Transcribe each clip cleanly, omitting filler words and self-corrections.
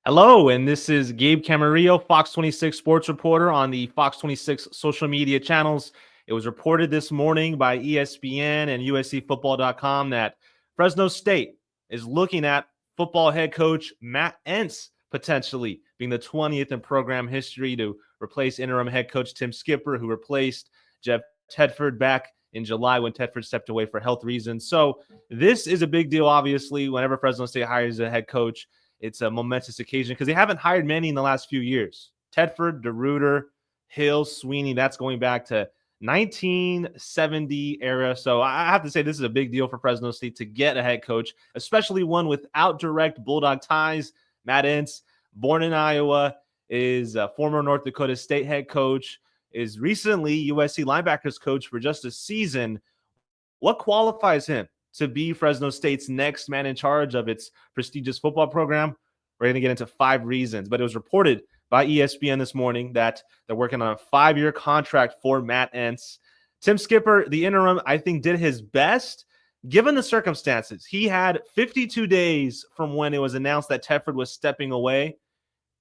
Hello, and this is Gabe Camarillo, Fox 26 sports reporter on the Fox 26 social media channels. It was reported this morning by ESPN and USCFootball.com that Fresno State is looking at football head coach Matt Entz potentially being the 20th in program history to replace interim head coach Tim Skipper, who replaced Jeff Tedford back in July when Tedford stepped away for health reasons. So this is a big deal, obviously, whenever Fresno State hires a head coach. It's a momentous occasion because they haven't hired many in the last few years. Tedford, DeRuyter, Hill, Sweeney, that's going back to 1970 era. So I have to say this is a big deal for Fresno State to get a head coach, especially one without direct Bulldog ties. Matt Entz, born in Iowa, is a former North Dakota State head coach, is recently USC linebackers coach for just a season. What qualifies him to be Fresno State's next man in charge of its prestigious football program? We're going to get into 5 reasons, but it was reported by ESPN this morning that they're working on a 5-year contract for Matt Entz. Tim Skipper, the interim, I think did his best given the circumstances. He had 52 days from when it was announced that Tedford was stepping away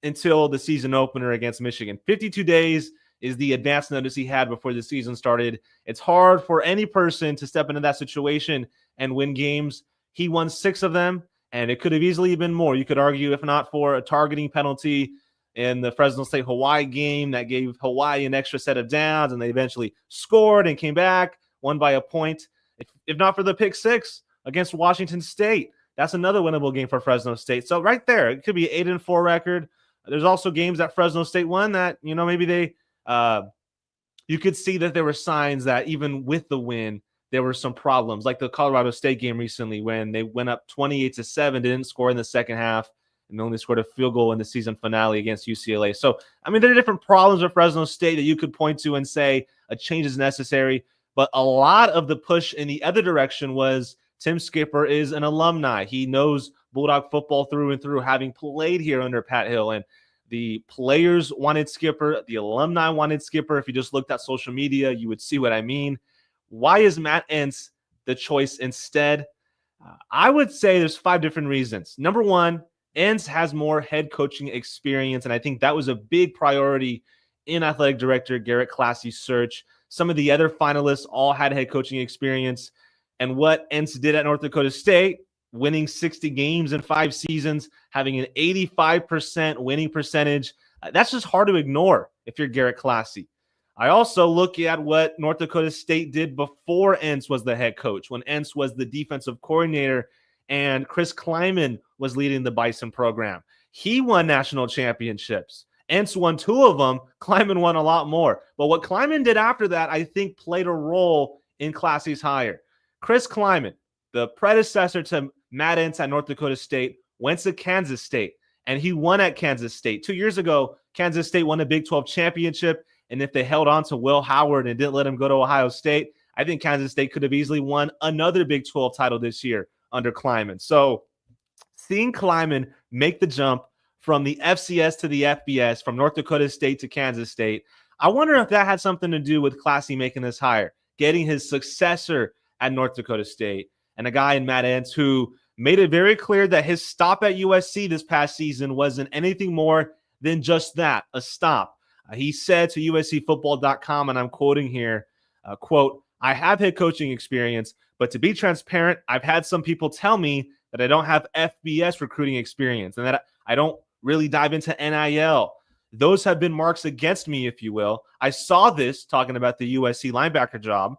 until the season opener against Michigan. 52 days is the advance notice he had before the season started. It's hard for any person to step into that situation and win games. He won 6 of them, and it could have easily been more. You could argue, if not for a targeting penalty in the Fresno State-Hawaii game that gave Hawaii an extra set of downs, and they eventually scored and came back, won by a point. If not for the pick 6 against Washington State, that's another winnable game for Fresno State. So right there, it could be an 8-4 record. There's also games that Fresno State won that, maybe they you could see that there were signs that even with the win, there were some problems, like the Colorado State game recently when they went up 28-7, didn't score in the second half, and only scored a field goal in the season finale against UCLA. So, there are different problems with Fresno State that you could point to and say a change is necessary, but a lot of the push in the other direction was Tim Skipper is an alumni. He knows Bulldog football through and through, having played here under Pat Hill, and the players wanted Skipper. The alumni wanted Skipper. If you just looked at social media, you would see what I mean. Why is Matt Entz the choice instead? I would say there's 5 different reasons. Number one, Entz has more head coaching experience, and I think that was a big priority in athletic director Garrett Classey's search. Some of the other finalists all had head coaching experience, and what Entz did at North Dakota State, winning 60 games in 5 seasons, having an 85% winning percentage. That's just hard to ignore if you're Garrett Classey. I also look at what North Dakota State did before Entz was the head coach, when Entz was the defensive coordinator and Chris Kleiman was leading the Bison program. He won national championships. Entz won 2 of them. Kleiman won a lot more. But what Kleiman did after that, I think, played a role in Classey's hire. Chris Kleiman, the predecessor to Matt Entz at North Dakota State, went to Kansas State, and he won at Kansas State. 2 years ago, Kansas State won a Big 12 championship, and if they held on to Will Howard and didn't let him go to Ohio State, I think Kansas State could have easily won another Big 12 title this year under Kleiman. So seeing Kleiman make the jump from the FCS to the FBS, from North Dakota State to Kansas State, I wonder if that had something to do with Classey making this hire, getting his successor at North Dakota State, and a guy in Matt Entz who made it very clear that his stop at USC this past season wasn't anything more than just that, a stop. He said to USCFootball.com, and I'm quoting here, quote, "I have head coaching experience, but to be transparent, I've had some people tell me that I don't have FBS recruiting experience and that I don't really dive into NIL. Those have been marks against me, if you will. I saw this," talking about the USC linebacker job,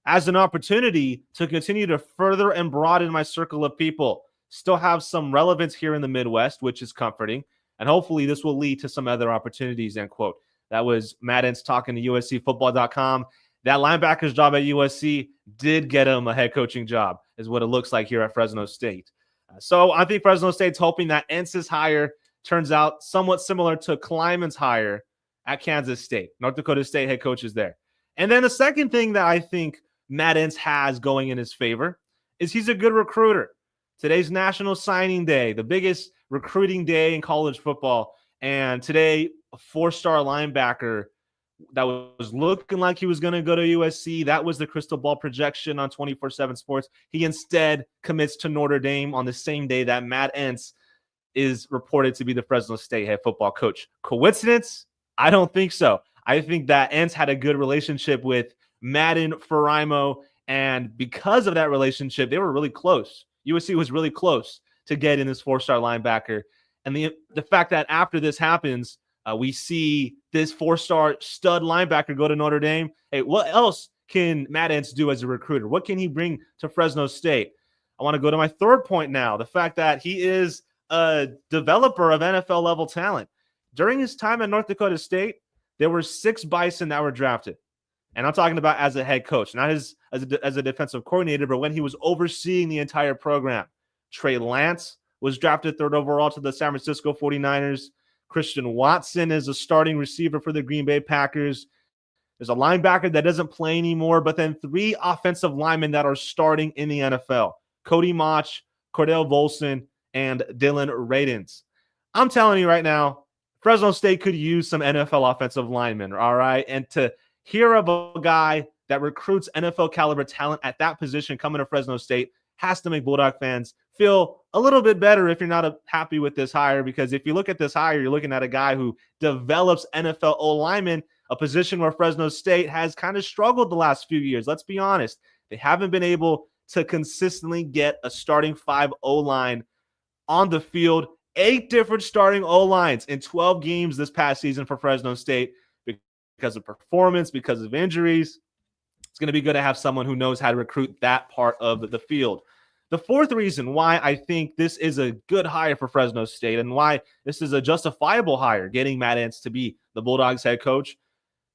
"as an opportunity to continue to further and broaden my circle of people, still have some relevance here in the Midwest, which is comforting, and hopefully this will lead to some other opportunities," end quote. That was Matt Entz talking to USCFootball.com. That linebacker's job at USC did get him a head coaching job, is what it looks like here at Fresno State. So I think Fresno State's hoping that Entz's hire turns out somewhat similar to Kleiman's hire at Kansas State. North Dakota State head coach is there. And then the second thing that I think Matt Entz has going in his favor is he's a good recruiter. Today's National Signing Day, the biggest recruiting day in college football. And today, a 4-star linebacker that was looking like he was going to go to USC. That was the crystal ball projection on 24/7 Sports. He instead commits to Notre Dame on the same day that Matt Entz is reported to be the Fresno State head football coach. Coincidence? I don't think so. I think that Entz had a good relationship with Madden, Faraimo, and because of that relationship, they were really close. USC was really close to getting this 4-star linebacker. And the fact that after this happens, we see this 4-star stud linebacker go to Notre Dame. Hey, what else can Matt Entz do as a recruiter? What can he bring to Fresno State? I want to go to my third point now, the fact that he is a developer of NFL-level talent. During his time at North Dakota State, there were 6 Bison that were drafted. And I'm talking about as a head coach, not as a defensive coordinator, but when he was overseeing the entire program. Trey Lance was drafted 3rd overall to the San Francisco 49ers. Christian Watson is a starting receiver for the Green Bay Packers. There's a linebacker that doesn't play anymore, but then 3 offensive linemen that are starting in the NFL. Cody Mach, Cordell Volson, and Dylan Radins. I'm telling you right now, Fresno State could use some NFL offensive linemen, all right? And to hear of a guy that recruits NFL caliber talent at that position coming to Fresno State has to make Bulldog fans feel a little bit better if you're not happy with this hire, because if you look at this hire, you're looking at a guy who develops NFL O-linemen, a position where Fresno State has kind of struggled the last few years. Let's be honest. They haven't been able to consistently get a starting 5 O-line on the field. 8 different starting O-lines in 12 games this past season for Fresno State because of performance, because of injuries. It's going to be good to have someone who knows how to recruit that part of the field. The fourth reason why I think this is a good hire for Fresno State and why this is a justifiable hire, getting Matt Entz to be the Bulldogs head coach,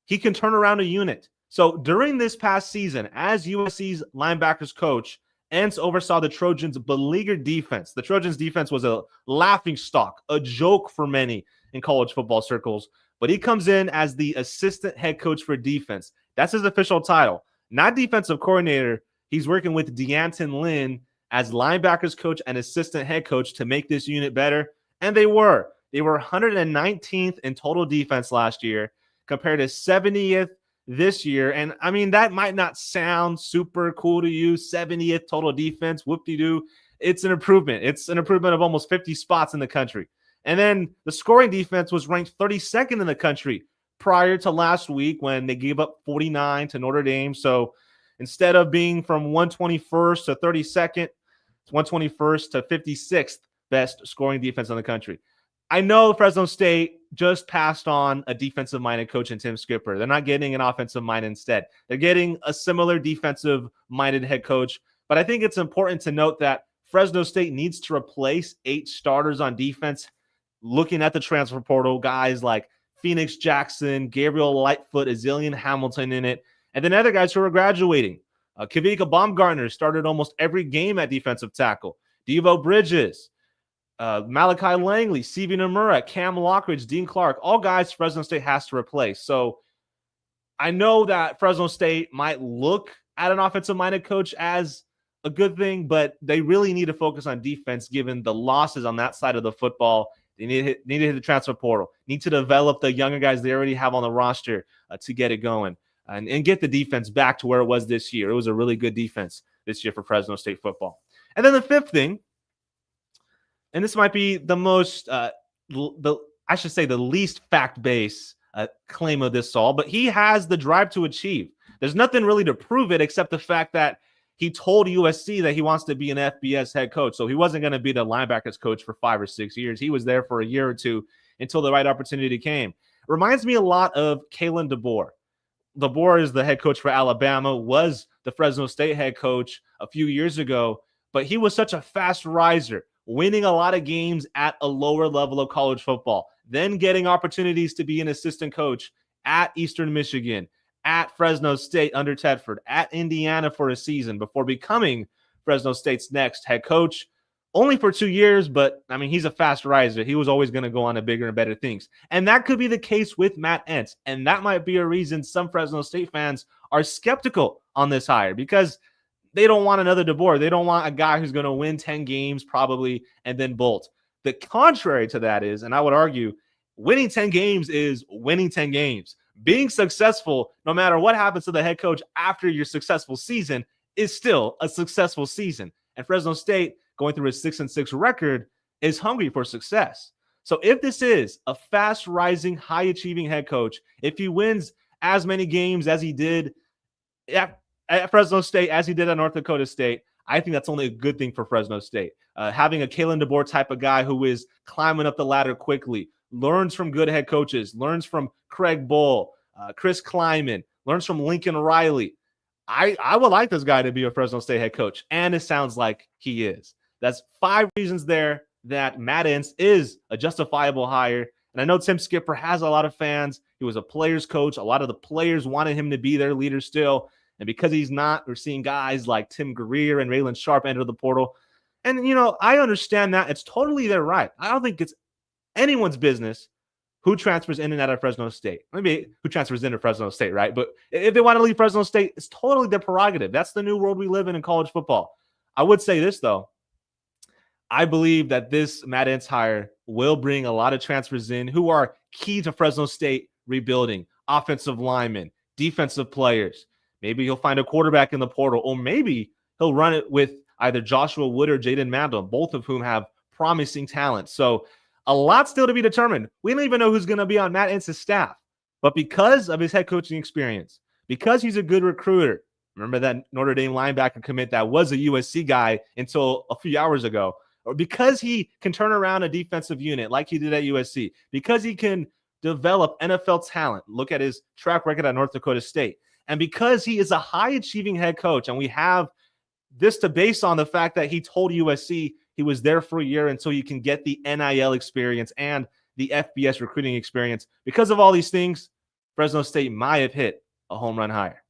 he can turn around a unit. So during this past season, as USC's linebackers coach, Entz oversaw the Trojans' beleaguered defense. The Trojans' defense was a laughingstock, a joke for many in college football circles. But he comes in as the assistant head coach for defense. That's his official title. Not defensive coordinator. He's working with Deanton Lynn as linebackers coach and assistant head coach to make this unit better. And they were. They were 119th in total defense last year compared to 70th this year. And I mean, that might not sound super cool to you. 70th total defense, whoop-de-doo. It's an improvement. It's an improvement of almost 50 spots in the country. And then the scoring defense was ranked 32nd in the country prior to last week when they gave up 49 to Notre Dame. So instead of being from 121st to 32nd, it's 121st to 56th best scoring defense in the country. I know Fresno State just passed on a defensive-minded coach in Tim Skipper. They're not getting an offensive mind instead. They're getting a similar defensive-minded head coach. But I think it's important to note that Fresno State needs to replace 8 starters on defense. Looking at the transfer portal, guys like Phoenix Jackson, Gabriel Lightfoot, Azilian Hamilton in it, and then other guys who are graduating. Kavika Baumgartner started almost every game at defensive tackle. Devo Bridges, Malachi Langley, CV Nomura, Cam Lockridge, Dean Clark, all guys Fresno State has to replace. So I know that Fresno State might look at an offensive-minded coach as a good thing, but they really need to focus on defense given the losses on that side of the football. They need to hit the transfer portal, need to develop the younger guys they already have on the roster to get it going and get the defense back to where it was this year. It was a really good defense this year for Fresno State football. And then the fifth thing, and this might be the most, I should say the least fact-based claim of this all, but he has the drive to achieve. There's nothing really to prove it except the fact that he told USC that he wants to be an FBS head coach. So he wasn't going to be the linebackers coach for 5 or 6 years. He was there for a year or two until the right opportunity came. Reminds me a lot of Kalen DeBoer. DeBoer is the head coach for Alabama, was the Fresno State head coach a few years ago, but he was such a fast riser, winning a lot of games at a lower level of college football, then getting opportunities to be an assistant coach at Eastern Michigan, at Fresno State under Tedford, at Indiana for a season before becoming Fresno State's next head coach. Only for 2 years, but, I mean, he's a fast riser. He was always going to go on to bigger and better things. And that could be the case with Matt Entz. And that might be a reason some Fresno State fans are skeptical on this hire because they don't want another DeBoer. They don't want a guy who's going to win 10 games probably and then bolt. The contrary to that is, and I would argue, winning 10 games is winning 10 games. Being successful, no matter what happens to the head coach after your successful season, is still a successful season. And Fresno State, going through a 6-6 record, is hungry for success. So if this is a fast rising, high achieving head coach, if he wins as many games as he did at Fresno State, as he did at North Dakota State, I think that's only a good thing for Fresno State. Having a Kalen DeBoer type of guy who is climbing up the ladder quickly, learns from good head coaches, learns from Craig Bull, Chris Kleiman, learns from Lincoln Riley. I would like this guy to be a Fresno State head coach, and it sounds like he is. That's 5 reasons there that Matt Entz is a justifiable hire. And I know Tim Skipper has a lot of fans. He was a player's coach. A lot of the players wanted him to be their leader still. And because he's not, we're seeing guys like Tim Greer and Raylan Sharp enter the portal. And, I understand that. It's totally their right. I don't think it's anyone's business who transfers in and out of Fresno State. Maybe who transfers into Fresno State, right? But if they want to leave Fresno State, it's totally their prerogative. That's the new world we live in college football. I would say this, though. I believe that this Matt Entz hire will bring a lot of transfers in who are key to Fresno State rebuilding, offensive linemen, defensive players. Maybe he'll find a quarterback in the portal, or maybe he'll run it with either Joshua Wood or Jaden Mandel, both of whom have promising talent. So a lot still to be determined. We don't even know who's going to be on Matt Entz's staff. But because of his head coaching experience, because he's a good recruiter, remember that Notre Dame linebacker commit that was a USC guy until a few hours ago, or because he can turn around a defensive unit like he did at USC, because he can develop NFL talent, look at his track record at North Dakota State, and because he is a high-achieving head coach, and we have this to base on the fact that he told USC he was there for a year until you can get the NIL experience and the FBS recruiting experience. Because of all these things, Fresno State might have hit a home run hire.